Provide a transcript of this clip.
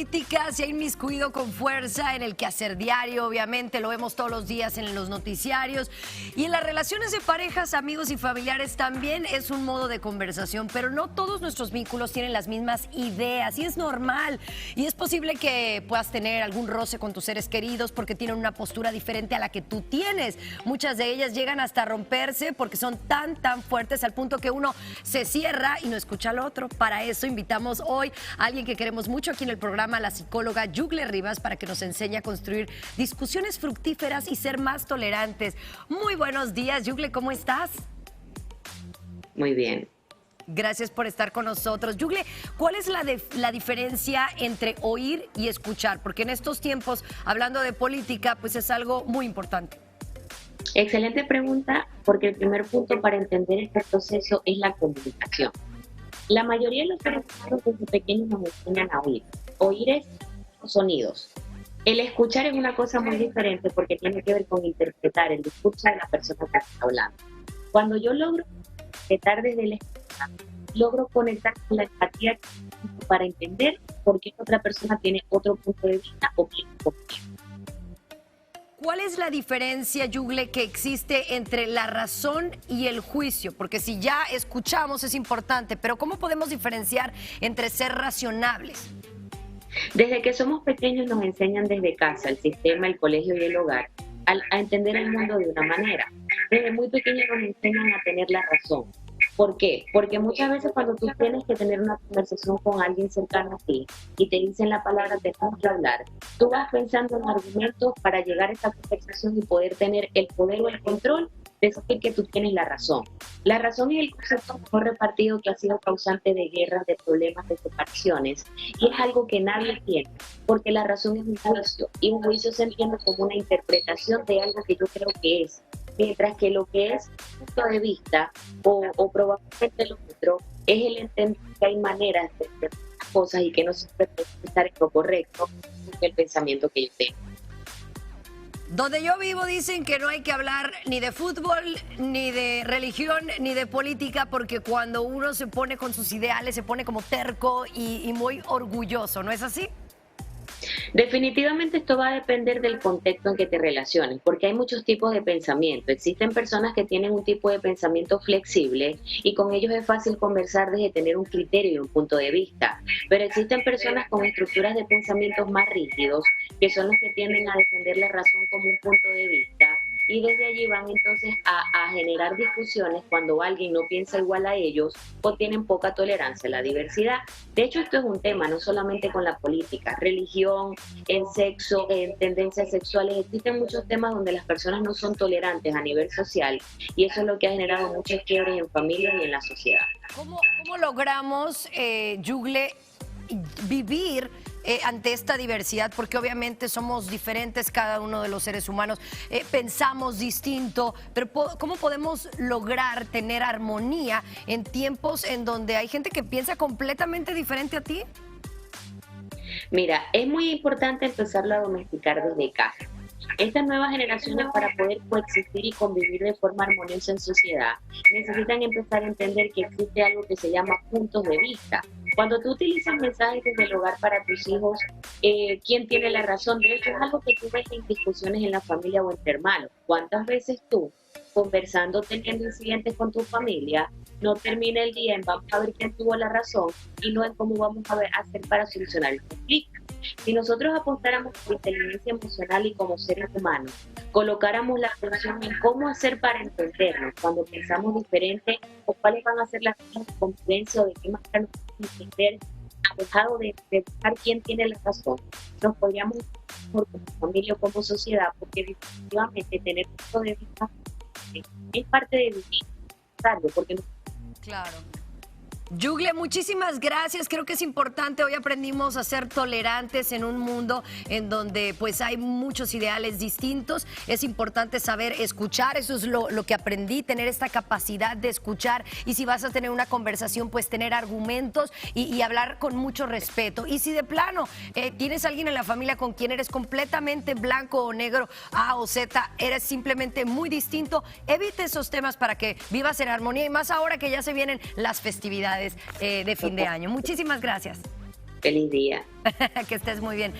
política se ha inmiscuido con fuerza en el quehacer diario, obviamente, lo vemos todos los días en los noticiarios. Y en las relaciones de parejas, amigos y familiares también es un modo de conversación, pero no todos nuestros vínculos tienen las mismas ideas y es normal. Y es posible que puedas tener algún roce con tus seres queridos porque tienen una postura diferente a la que tú tienes. Muchas de ellas llegan hasta romperse porque son tan fuertes al punto que uno se cierra y no escucha al otro. Para eso invitamos hoy a alguien que queremos mucho aquí en el programa, la psicóloga Yugle Rivas, para que nos enseñe a construir discusiones fructíferas y ser más tolerantes. Muy buenos días, Yugle, ¿cómo estás? Muy bien. Gracias por estar con nosotros. Yugle, ¿cuál es la diferencia entre oír y escuchar? Porque en estos tiempos, hablando de política, pues es algo muy importante. Excelente pregunta, porque el primer punto para entender este proceso es la comunicación. La mayoría de los seres humanos desde pequeños nos enseñan a oír. Oír es sonidos. El escuchar es una cosa muy diferente porque tiene que ver con interpretar el discurso de la persona que está hablando. Cuando yo logro interpretar desde la escucha, logro conectar con la empatía para entender por qué otra persona tiene otro punto de vista o piensa conmigo. ¿Cuál es la diferencia, Yugle, que existe entre la razón y el juicio? Porque si ya escuchamos es importante, pero ¿cómo podemos diferenciar entre ser racionables? Desde que somos pequeños nos enseñan desde casa, el sistema, el colegio y el hogar, a entender el mundo de una manera. Desde muy pequeños nos enseñan a tener la razón. ¿Por qué? Porque muchas veces cuando tú tienes que tener una conversación con alguien cercano a ti y te dicen la palabra tenemos que hablar, tú vas pensando en argumentos para llegar a esa conversación y poder tener el poder o el control de decir que tú tienes la razón. La razón es el concepto mejor repartido que ha sido causante de guerras, de problemas, de separaciones, y es algo que nadie tiene, porque la razón es un juicio, y un juicio se entiende como una interpretación de algo que yo creo que es, mientras que lo que es punto de vista o probablemente lo otro es el entender que hay maneras de hacer las cosas y que no siempre puede estar en lo correcto con el pensamiento que yo tengo. Donde yo vivo dicen que no hay que hablar ni de fútbol, ni de religión, ni de política, porque cuando uno se pone con sus ideales, se pone como terco y muy orgulloso, ¿no es así? Definitivamente esto va a depender del contexto en que te relaciones, porque hay muchos tipos de pensamiento. Existen personas que tienen un tipo de pensamiento flexible y con ellos es fácil conversar desde tener un criterio y un punto de vista, pero existen personas con estructuras de pensamientos más rígidos, que son los que tienden a defender la razón como un punto de vista, y desde allí van entonces a generar discusiones cuando alguien no piensa igual a ellos o tienen poca tolerancia a la diversidad. De hecho, esto es un tema no solamente con la política, religión, en sexo, en tendencias sexuales. Existen muchos temas donde las personas no son tolerantes a nivel social y eso es lo que ha generado muchos quiebres en familias y en la sociedad. ¿Cómo logramos, Yugle, vivir ante esta diversidad? Porque obviamente somos diferentes cada uno de los seres humanos, pensamos distinto, pero ¿cómo podemos lograr tener armonía en tiempos en donde hay gente que piensa completamente diferente a ti? Mira, es muy importante empezarlo a domesticar desde casa. Estas nuevas generaciones, para poder coexistir y convivir de forma armoniosa en sociedad, necesitan empezar a entender que existe algo que se llama puntos de vista. Cuando tú utilizas mensajes desde el hogar para tus hijos, ¿quién tiene la razón? De hecho, es algo que tú ves en discusiones en la familia o entre hermanos. ¿Cuántas veces tú, conversando, teniendo incidentes con tu familia, no termina el día en vamos a ver quién tuvo la razón y no en cómo vamos a hacer para solucionar el conflicto? Si nosotros apostáramos por inteligencia emocional y como seres humanos, colocáramos la atención en cómo hacer para entendernos cuando pensamos diferente o cuáles van a ser las formas de convivencia o de qué manera nos podemos entender, alejado de buscar quién tiene la razón, nos podríamos mejor como familia o como sociedad, porque definitivamente tener punto de vista es parte de vivir, porque no. Claro. Yugle, muchísimas gracias. Creo que es importante. Hoy aprendimos a ser tolerantes en un mundo en donde pues hay muchos ideales distintos. Es importante saber escuchar. Eso es lo que aprendí, tener esta capacidad de escuchar. Y si vas a tener una conversación, pues tener argumentos y hablar con mucho respeto. Y si de plano tienes a alguien en la familia con quien eres completamente blanco o negro, A o Z, eres simplemente muy distinto, evite esos temas para que vivas en armonía. Y más ahora que ya se vienen las festividades de fin de año. Muchísimas gracias. Feliz día. Que estés muy bien.